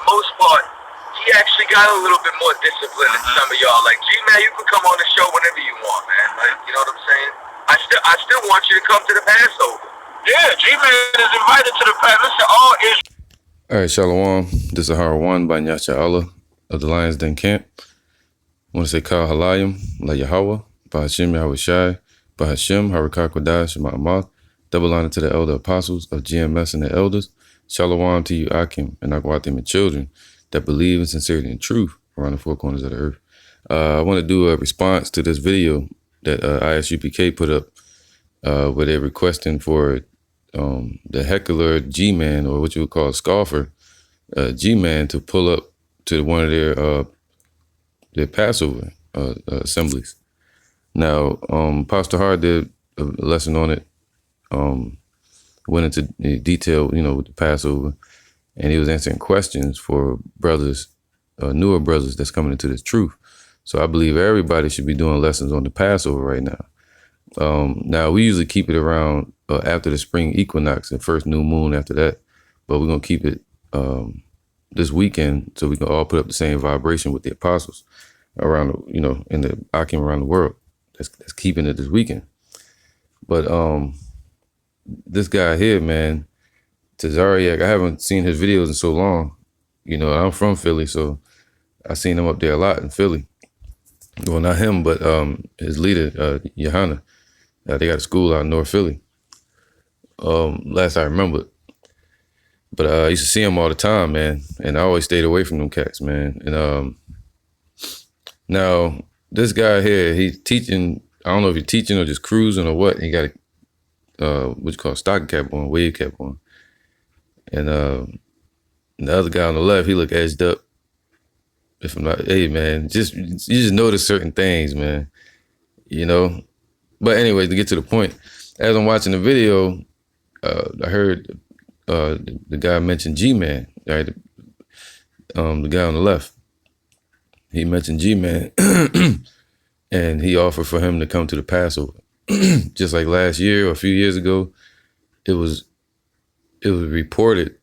most part, he actually got a little bit more discipline than some of y'all. Like, G-Man, you can come on the show whenever you want, man. Like, you know what I'm saying? I still want you to come to the Passover. Yeah, G-Man is invited to the Passover. Listen, all is. All right, Shalom. This is Hara 1 by Nyasha Allah of the Lions Den Camp. I want to say Kal Halayim, La Yahweh, Bahashim Yahweh Shai, Bahashim, Harakah Kodash, Shema Amath. Double honor to the elder apostles of GMS and the elders. Shalom to you, Akim, and Akwatim and children that believe in sincerity and truth around the four corners of the earth. I want to do a response to this video that Isupk put up where they're requesting for the heckler G-Man, or what you would call a scoffer, G-Man, to pull up to one of their Passover assemblies. Now, Pastor Hard did a lesson on it, went into detail, with the Passover, and he was answering questions for brothers, newer brothers that's coming into this truth. So I believe everybody should be doing lessons on the Passover right now. Now, we usually keep it around after the spring equinox and first new moon after that, but we're going to keep it this weekend so we can all put up the same vibration with the apostles around, in the Akim around the world. That's keeping it this weekend. But this guy here, man, Tazariak, I haven't seen his videos in so long. I'm from Philly, so I seen him up there a lot in Philly. Well, not him, but his leader, Johanna. They got a school out in North Philly. Last I remember. But I used to see him all the time, man. And I always stayed away from them cats, man. And now, this guy here, he's teaching, I don't know if he's teaching or just cruising or what. He got what you call stocking cap on, wave cap on. And the other guy on the left, he look edged up. If I'm not, hey, man, you just notice certain things, man, But anyway, to get to the point, as I'm watching the video, I heard the guy mention G-Man, right? The guy on the left, he mentioned G-Man, and he offered for him to come to the Passover. Just like last year or a few years ago, it was reported,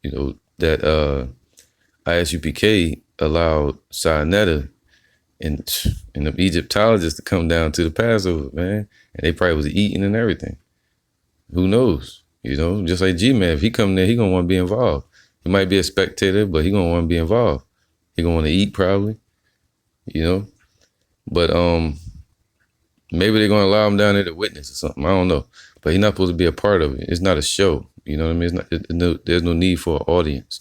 that Isupk allowed Sinetta and the Egyptologists to come down to the Passover, man. And they probably was eating and everything. Who knows? Just like G-Man, if he come there, he gonna want to be involved. He might be a spectator, but he gonna want to be involved. He gonna want to eat probably, But maybe they're gonna allow him down there to witness or something. I don't know. But he's not supposed to be a part of it. It's not a show. You know what I mean? There's no need for an audience.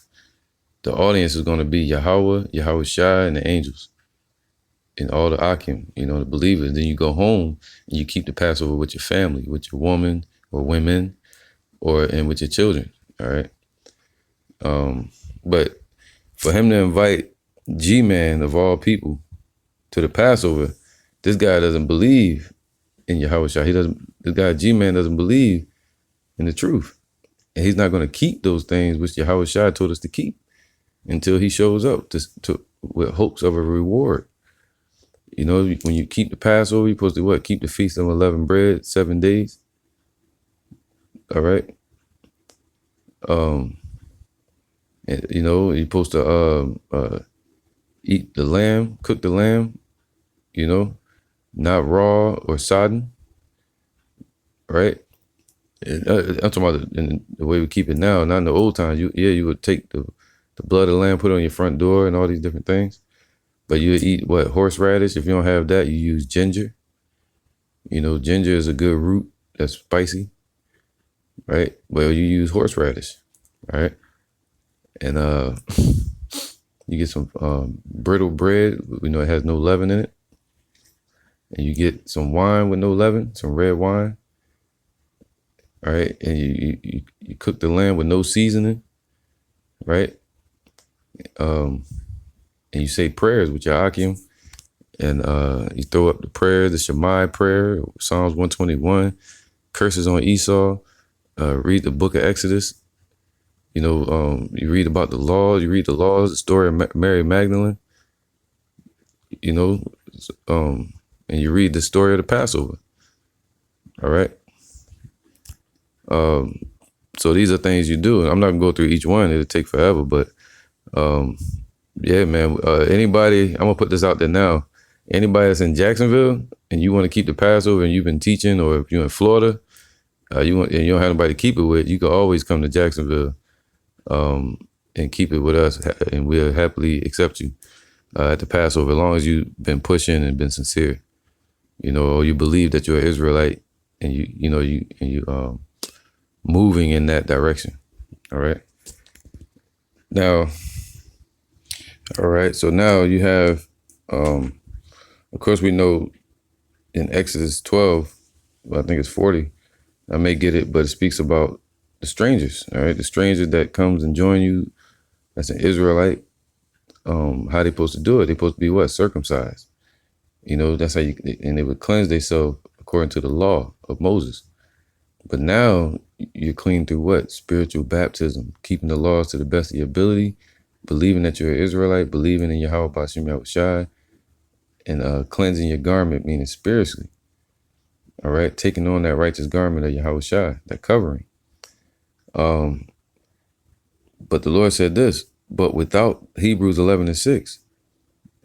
The audience is going to be Yahweh, Yahweh Shai, and the angels, and all the Akim, the believers. Then you go home and you keep the Passover with your family, with your woman or women, and with your children. All right. But for him to invite G-Man of all people to the Passover, this guy doesn't believe in Yahweh Shai. This guy G-Man doesn't believe in the truth. And he's not going to keep those things which Yahweh Shai told us to keep until he shows up with hopes of a reward. When you keep the Passover, you're supposed to keep the Feast of Unleavened Bread 7 days. All right. You're supposed to eat the lamb, cook the lamb, not raw or sodden. Right. I'm talking about the way we keep it now, not in the old times. You would take the blood of the lamb, put it on your front door and all these different things. But you would eat horseradish. If you don't have that, you use ginger. Ginger is a good root that's spicy, right? Well, you use horseradish, right? And you get some brittle bread. It has no leaven in it. And you get some wine with no leaven, some red wine. All right, and you cook the lamb with no seasoning, right? And you say prayers with your Akim, and you throw up the prayer, the Shema prayer, Psalms 121, curses on Esau, read the book of Exodus. You read about the laws, the story of Mary Magdalene, and you read the story of the Passover. All right. So these are things you do. I'm not gonna go through each one. It'll take forever, but Yeah, man. Anybody, I'm gonna put this out there now. Anybody that's in Jacksonville and you want to keep the Passover and you've been teaching, or if you're in Florida, and you don't have nobody to keep it with, you can always come to Jacksonville and keep it with us, and we'll happily accept you at the Passover, as long as you've been pushing and been sincere, or you believe that you're an Israelite and you moving in that direction. All right. Now, all right. So now you have, of course, we know in Exodus 12, I think it's 40. I may get it, but it speaks about the strangers. All right, the stranger that comes and join you, that's an Israelite. How they supposed to do it? They supposed to be what? Circumcised. That's how and they would cleanse themselves according to the law of Moses. But now you're clean through what? Spiritual baptism, keeping the laws to the best of your ability, believing that you're an Israelite, believing in Yahweh Bashim Yahushai, and cleansing your garment, meaning spiritually. All right, taking on that righteous garment of Yahushai, that covering. But the Lord said this, but without Hebrews 11:6.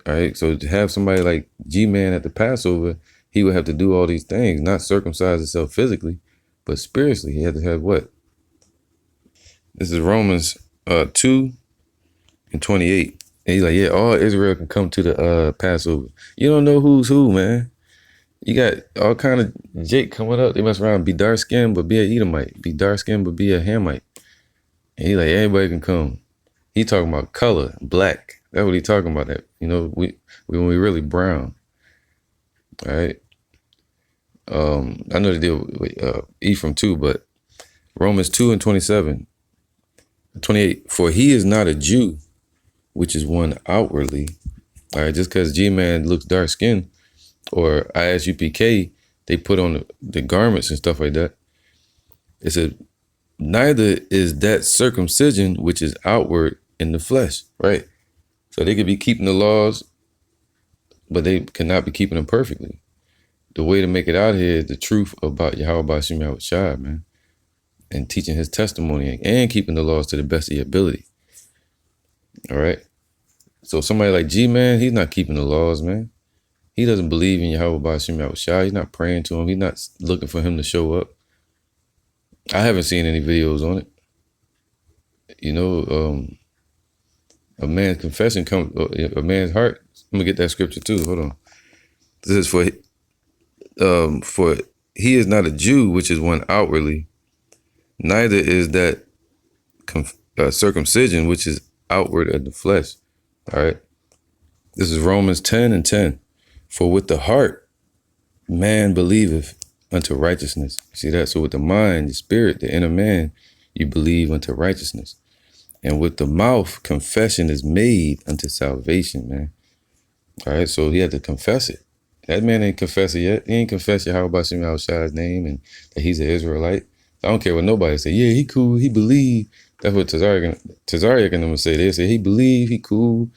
All right, so to have somebody like G-Man at the Passover, he would have to do all these things, not circumcise himself physically, but spiritually. He had to have what? This is Romans 2:28. And he's like, yeah, all Israel can come to the Passover. You don't know who's who, man. You got all kind of Jake coming up. They mess around, be dark skinned, but be a Edomite. Be dark skinned, but be a Hamite. And he's like, anybody can come. He talking about color, black. That's what he talking about. That when we really brown. All right. I know they deal with Ephraim too, but Romans 2:27-28. For he is not a Jew, which is one outwardly. All right, just because G-Man looks dark skinned, or Isupk, they put on the garments and stuff like that. It said, neither is that circumcision which is outward in the flesh, right? So they could be keeping the laws, but they cannot be keeping them perfectly. The way to make it out here is the truth about Yahweh Bashim Yahushai, man, and teaching his testimony and keeping the laws to the best of your ability. All right. So somebody like G-Man, he's not keeping the laws, man. He doesn't believe in Yahweh Bashim Yahushai. He's not praying to him. He's not looking for him to show up. I haven't seen any videos on it. A man's confession comes, a man's heart. I'm gonna get that scripture too. Hold on. This is for he is not a Jew, which is one outwardly. Neither is that circumcision, which is outward of the flesh. All right. This is Romans 10:10. For with the heart, man believeth unto righteousness. See that? So with the mind, the spirit, the inner man, you believe unto righteousness. And with the mouth, confession is made unto salvation, man. All right, so he had to confess it. That man ain't confessed it yet. He ain't confessed Yahweh Bashim Yahushua's name and that he's an Israelite. I don't care what nobody say. Yeah, he cool. He believe. That's what Tazariak and them say. They say he believe. He cool.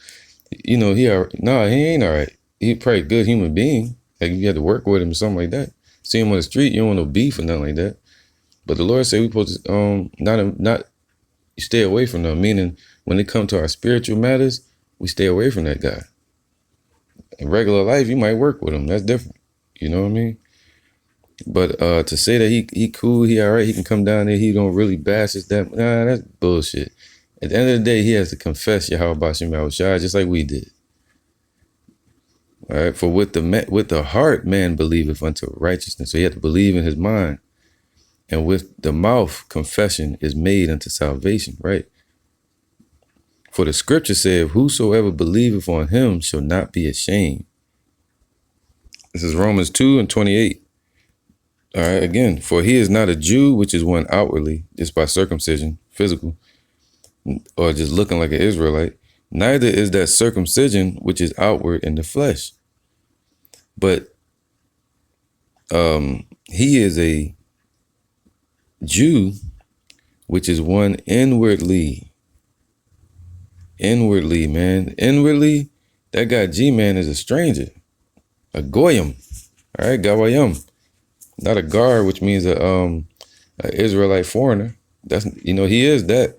He ain't all right. He probably a good human being. Like you had to work with him or something like that. See him on the street, you don't want no beef or nothing like that. But the Lord said we supposed to not stay away from them. Meaning when it comes to our spiritual matters, we stay away from that guy. In regular life, you might work with him. That's different. You know what I mean? But to say that he cool, he all right, he can come down there, he don't really bash us that. Nah, that's bullshit. At the end of the day, he has to confess Yahweh Bashim Yahushai just like we did. All right, for with the heart man believeth unto righteousness. So he had to believe in his mind. And with the mouth, confession is made unto salvation, right? For the scripture said, whosoever believeth on him shall not be ashamed. This is Romans 2:28. All right, again, for he is not a Jew, which is one outwardly, just by circumcision, physical, or just looking like an Israelite. Neither is that circumcision, which is outward in the flesh. But he is a Jew, which is one inwardly. Inwardly, man. Inwardly, that guy G-Man is a stranger. A goyim. All right, gawayim. Not a gar, which means a Israelite foreigner. That's he is that.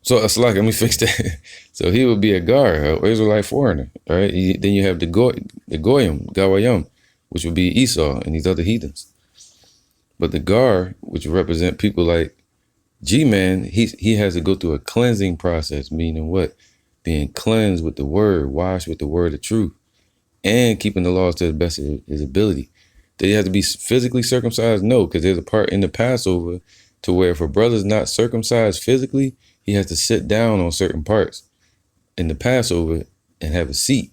So it's like, let me fix that. So he would be a gar, an Israelite foreigner, right? Then you have the Goyim, Gawayim, which would be Esau and these other heathens. But the gar, which represent people like G-Man, he has to go through a cleansing process, meaning what? Being cleansed with the word, washed with the word of truth, and keeping the laws to the best of his ability. Did he have to be physically circumcised? No, because there's a part in the Passover to where if a brother's not circumcised physically, he has to sit down on certain parts in the Passover and have a seat.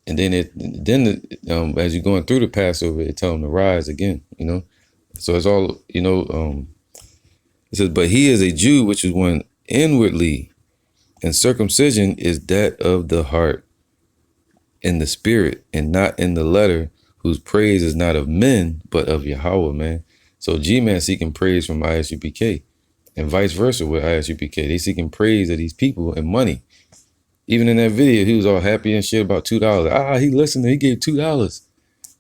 And then as you're going through the Passover, it tells him to rise again, So it's all, it says, but he is a Jew, which is one inwardly, and circumcision is that of the heart in the spirit and not in the letter, whose praise is not of men, but of Yahweh, man. So G-Man seeking praise from Isupk and vice versa with Isupk. They seeking praise of these people and money. Even in that video, he was all happy and shit about $2. He listened, he gave $2.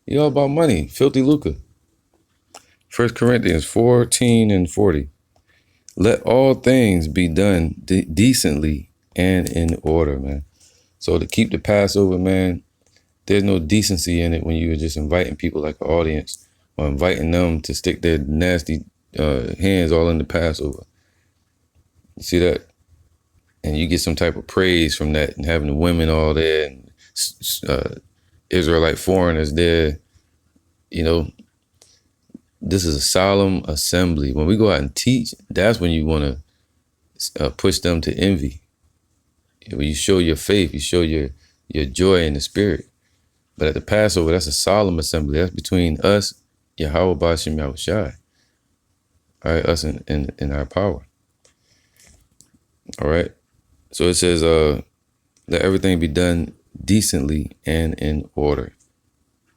He all about money, filthy lucre. 1 Corinthians 14 and 40. Let all things be done decently and in order, man. So to keep the Passover, man, there's no decency in it when you're just inviting people like an audience or inviting them to stick their nasty hands all in the Passover. You see that? And you get some type of praise from that, and having the women all there and Israelite foreigners there. This is a solemn assembly. When we go out and teach, that's when you want to push them to envy. When you show your faith, you show your joy in the spirit. But at the Passover, that's a solemn assembly. That's between us, Yahweh Ba'ashem Yahushai. All right, us in our power. All right. So it says, let everything be done decently and in order.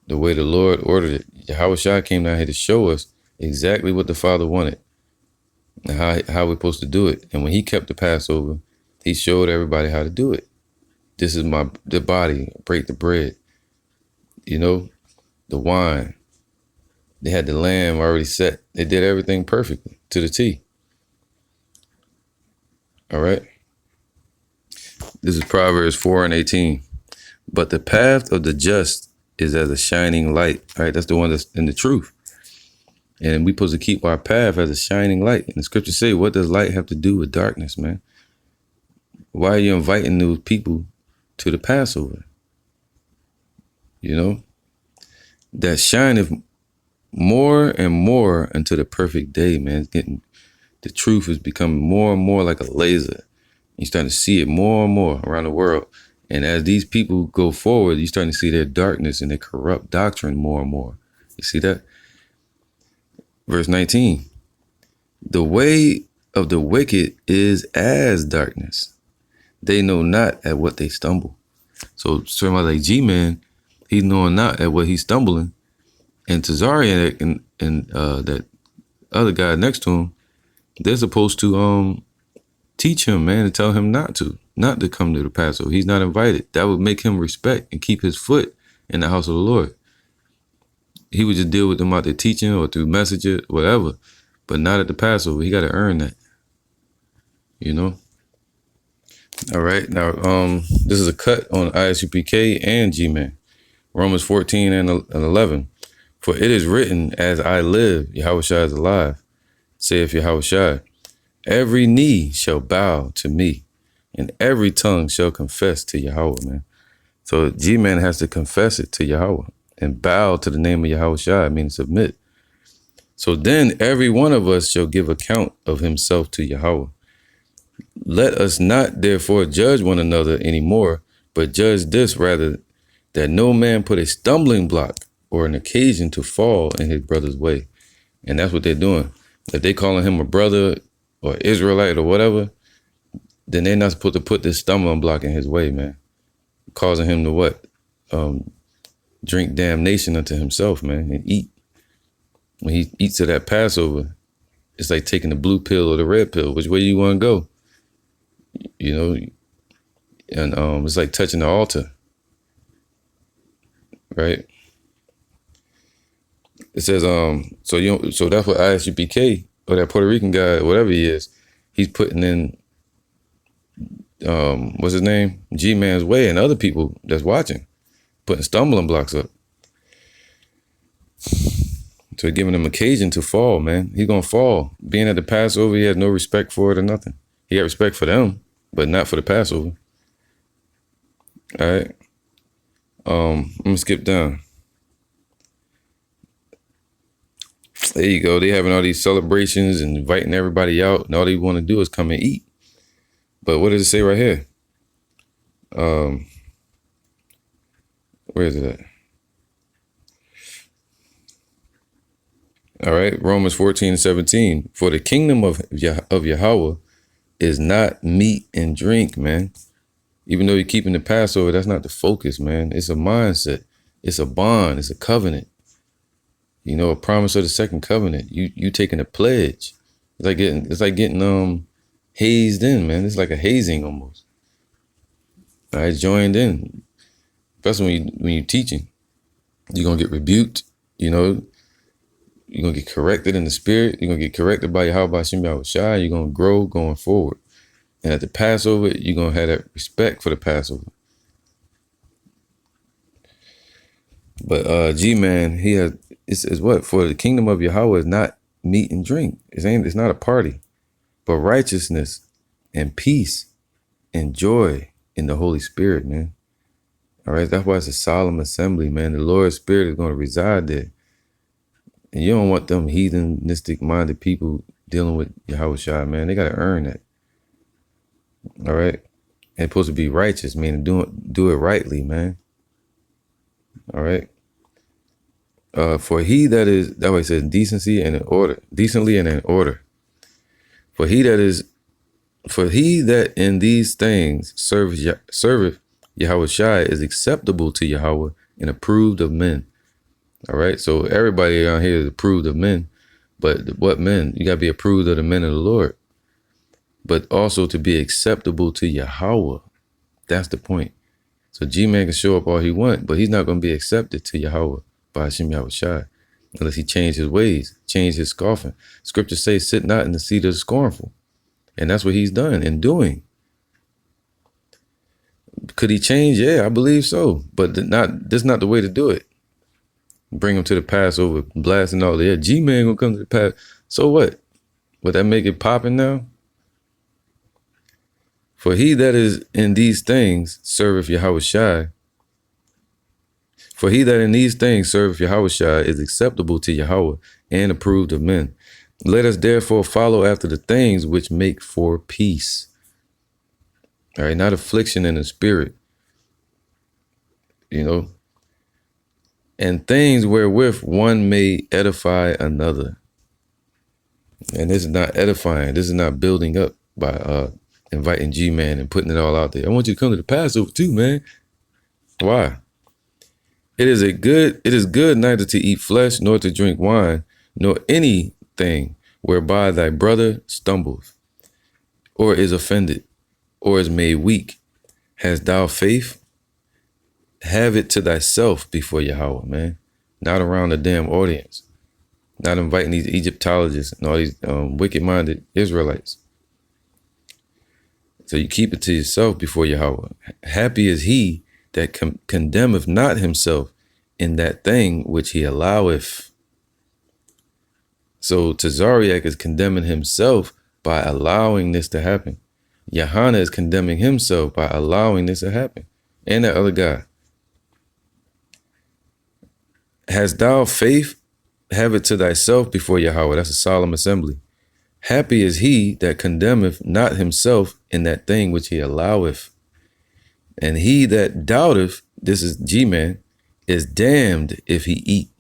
The way the Lord ordered it. Yahushai came down here to show us exactly what the Father wanted and how we're supposed to do it. And when he kept the Passover, he showed everybody how to do it. This is the body, break the bread. The wine. They had the lamb already set. They did everything perfectly to the T. All right. This is Proverbs 4 and 18. But the path of the just is as a shining light. All right. That's the one that's in the truth. And we're supposed to keep our path as a shining light. And the scriptures say, what does light have to do with darkness, man? Why are you inviting those people to the Passover? That shineth more and more until the perfect day, man. The truth is becoming more and more like a laser. You're starting to see it more and more around the world. And as these people go forward, you're starting to see their darkness and their corrupt doctrine more and more. You see that? Verse 19. The way of the wicked is as darkness. They know not at what they stumble. So somebody like G-Man, he's knowing not at what he's stumbling. And Tazarian and that other guy next to him, they're supposed to teach him, man, and tell him not to come to the Passover. He's not invited. That would make him respect and keep his foot in the house of the Lord. He would just deal with them out there teaching or through messages, whatever, but not at the Passover. He got to earn that, All right. Now, this is a cut on Isupk and G-Man. Romans 14 and 11. For it is written, as I live, Yahushua is alive, saith Yahushua, every knee shall bow to me, and every tongue shall confess to Yahweh, man. So G-Man has to confess it to Yahweh and bow to the name of Yahushua, meaning submit. So then every one of us shall give account of himself to Yahweh. Let us not therefore judge one another anymore, but judge this rather, that no man put a stumbling block or an occasion to fall in his brother's way. And that's what they're doing. If they calling him a brother or Israelite or whatever, then they're not supposed to put this stumbling block in his way, man. Causing him to what? Drink damnation unto himself, man, and eat. When he eats of that Passover, it's like taking the blue pill or the red pill. Which way you want to go? And it's like touching the altar, right? It says, so that's what Isupk or that Puerto Rican guy, whatever he is, he's putting in what's his name? G-Man's way and other people that's watching, putting stumbling blocks up. So giving him occasion to fall, man. He's gonna fall. Being at the Passover, he has no respect for it or nothing. He had respect for them, but not for the Passover. All right. I'm gonna skip down. There you go. They having all these celebrations and inviting everybody out, and all they want to do is come and eat. But what does it say right here? Where is it at? All right, Romans 14:17. For the kingdom of Yahweh is not meat and drink, man. Even though you're keeping the Passover, that's not the focus, man. It's a mindset. It's a bond. It's a covenant. You know, a promise of the second covenant. You taking a pledge. It's like getting hazed in, man. It's like a hazing almost. All right, joined in. Especially when you're teaching, you're gonna get rebuked. You know, you're gonna get corrected in the spirit. You're gonna get corrected by Yahweh Shem Yahushua. You're gonna grow going forward. And at the Passover, you're gonna have that respect for the Passover. But G-Man, it's what? For the kingdom of Yahweh is not meat and drink. It's not a party, but righteousness and peace and joy in the Holy Spirit, man. All right, that's why it's a solemn assembly, man. The Lord's Spirit is going to reside there. And you don't want them heathenistic-minded people dealing with Yahushua, man. They got to earn that. All right? And it's supposed to be righteous, meaning do it rightly, man. All right? For he that is, that way it says decency and in order. Decently and in order. For he that in these things serveth Yahushua is acceptable to Yahweh and approved of men. All right, so everybody around here is approved of men, but what men? You got to be approved of the men of the Lord, but also to be acceptable to Yahweh. That's the point. So G-Man can show up all he want, but he's not going to be accepted to Yahweh by Hashem Yahushua unless he change his ways, change his scoffing. Scripture says, sit not in the seat of the scornful. And that's what he's done and doing. Could he change? Yeah, I believe so. But that's not the way to do it. Bring him to the Passover, blasting all the air. G-Man gonna come to the Pass. So what? Would that make it popping now? For he that is in these things serveth Yahushua. For he that in these things serveth Yahushua is acceptable to Yahweh and approved of men. Let us therefore follow after the things which make for peace. All right, not affliction in the spirit. You know, and things wherewith one may edify another. And this is not edifying. This is not building up by inviting G-Man and putting it all out there. I want you to come to the Passover too, man. Why? It is good neither to eat flesh, nor to drink wine, nor anything whereby thy brother stumbles, or is offended, or is made weak. Hast thou faith? Have it to thyself before Yahweh, man. Not around the damn audience. Not inviting these Egyptologists and all these wicked-minded Israelites. So you keep it to yourself before Yahweh. Happy is he that condemneth not himself in that thing which he alloweth. So Tazariak is condemning himself by allowing this to happen. Yahana is condemning himself by allowing this to happen. And that other guy. Hast thou faith? Have it to thyself before Yahweh. That's a solemn assembly. Happy is he that condemneth not himself in that thing which he alloweth. And he that doubteth, this is G-Man, is damned if he eat,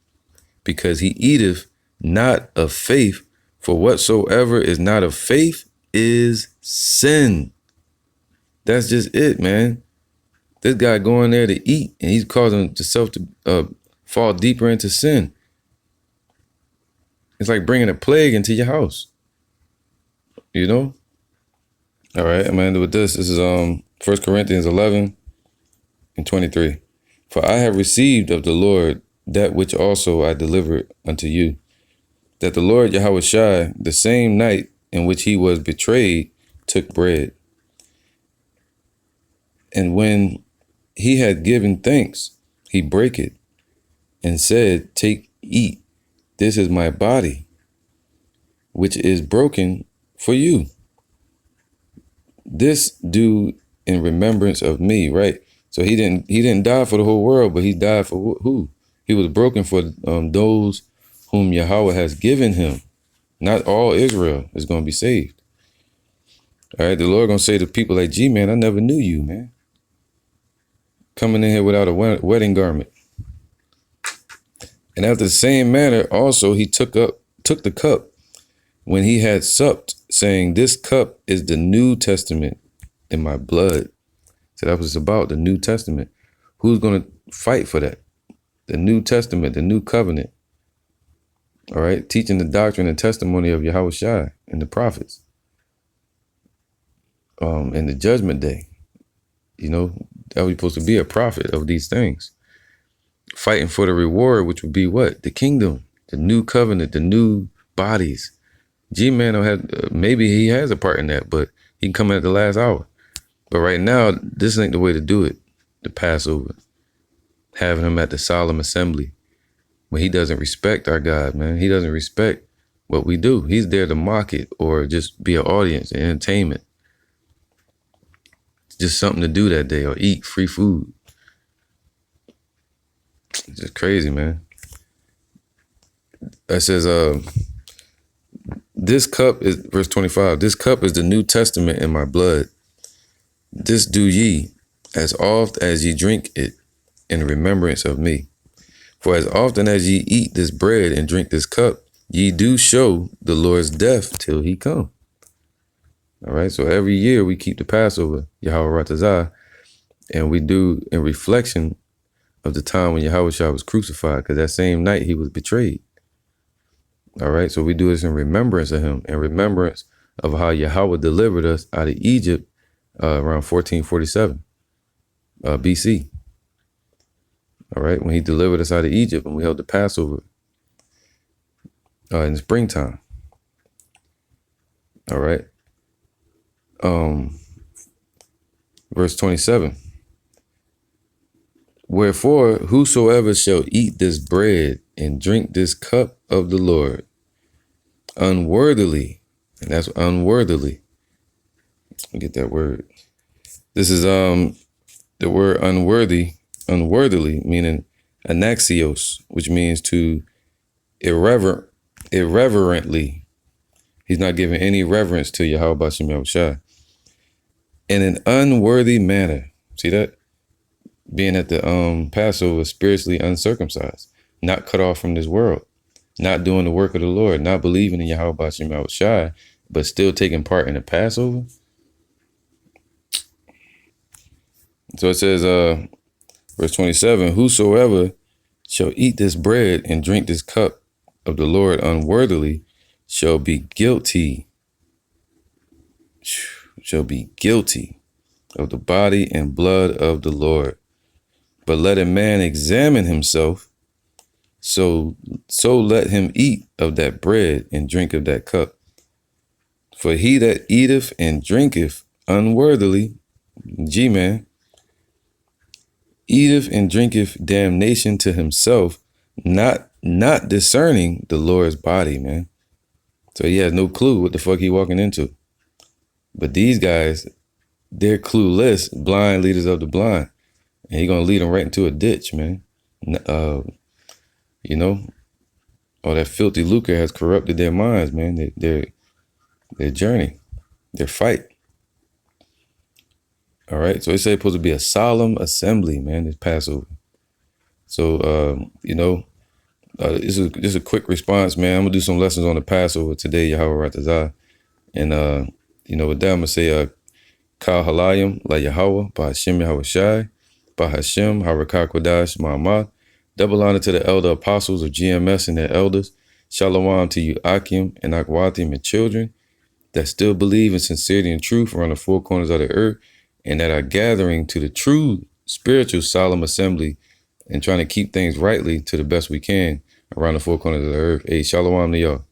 because he eateth not of faith, for whatsoever is not of faith is sin. That's just it, man. This guy going there to eat, and he's causing himself to fall deeper into sin. It's like bringing a plague into your house. You know? All right, I'm going to end with this. This is 1 Corinthians 11 and 23. For I have received of the Lord that which also I delivered unto you, that the Lord Yahushua, the same night in which he was betrayed, took bread. And when he had given thanks, he brake it and said, take, eat. This is my body, which is broken for you. This do in remembrance of me, right? So he didn't die for the whole world, but he died for who? He was broken for those whom Yahweh has given him. Not all Israel is going to be saved. All right, the Lord going to say to people like, gee, man, I never knew you, man. Coming in here without a wedding garment. And after the same manner, also he took the cup when he had supped, saying, this cup is the New Testament in my blood. So that was about the New Testament. Who's going to fight for that? The New Testament, the New Covenant. All right, teaching the doctrine and testimony of Yahweh Shai and the prophets. In the judgment day, you know, that was supposed to be a prophet of these things. Fighting for the reward, which would be what? The kingdom, the new covenant, the new bodies. G-Man don't have, maybe he has a part in that, but he can come in at the last hour. But right now, this ain't the way to do it. The Passover, having him at the solemn assembly, when he doesn't respect our God, man. He doesn't respect what we do. He's there to mock it or just be an audience, entertainment. It's just something to do that day or eat free food. It's just crazy, man. It says, this cup is, verse 25, this cup is the New Testament in my blood. This do ye as oft as ye drink it in remembrance of me. For as often as ye eat this bread and drink this cup, ye do show the Lord's death till he come. All right, so every year we keep the Passover, Yahweh Ratazah, and we do in reflection of the time when Yahweh Shah was crucified, because that same night he was betrayed. All right, so we do this in remembrance of him, in remembrance of how Yahweh delivered us out of Egypt around 1447 BC. All right, when he delivered us out of Egypt and we held the Passover in the springtime. All right. Verse 27. Wherefore, whosoever shall eat this bread and drink this cup of the Lord unworthily, and that's unworthily. Let me get that word. This is the word unworthily, meaning anaxios, which means to irreverently. He's not giving any reverence to Yahweh Bashem Yahushua. In an unworthy manner. See that? Being at the Passover, spiritually uncircumcised, not cut off from this world, not doing the work of the Lord, not believing in Yahweh Bashem Yahushua, but still taking part in the Passover. So it says, verse 27, whosoever shall eat this bread and drink this cup of the Lord unworthily shall be guilty of the body and blood of the Lord. But let a man examine himself, so let him eat of that bread and drink of that cup. For he that eateth and drinketh unworthily, G-man, eateth and drinketh damnation to himself, not discerning the Lord's body, man. So he has no clue what the fuck he walking into. But these guys, they're clueless, blind leaders of the blind. And he gonna lead them right into a ditch, man. You know, all that filthy lucre has corrupted their minds, man. Their journey, their fight. All right, so they say it's supposed to be a solemn assembly, man, this Passover. So, you know, this is a quick response, man. I'm going to do some lessons on the Passover today, Yahweh Ratazah. And, you know, with that, I'm going to say, Kal Halayim, La Yahweh, Bahashem Yahweh Shai, Bahashem, Harakah Kodash, Ma'amad. Double honor to the elder apostles of GMS and their elders. Shalom to you, Akim and Akwatim and children that still believe in sincerity and truth around the four corners of the earth, and that are gathering to the true spiritual solemn assembly and trying to keep things rightly to the best we can around the four corners of the earth. Hey, shalom to y'all.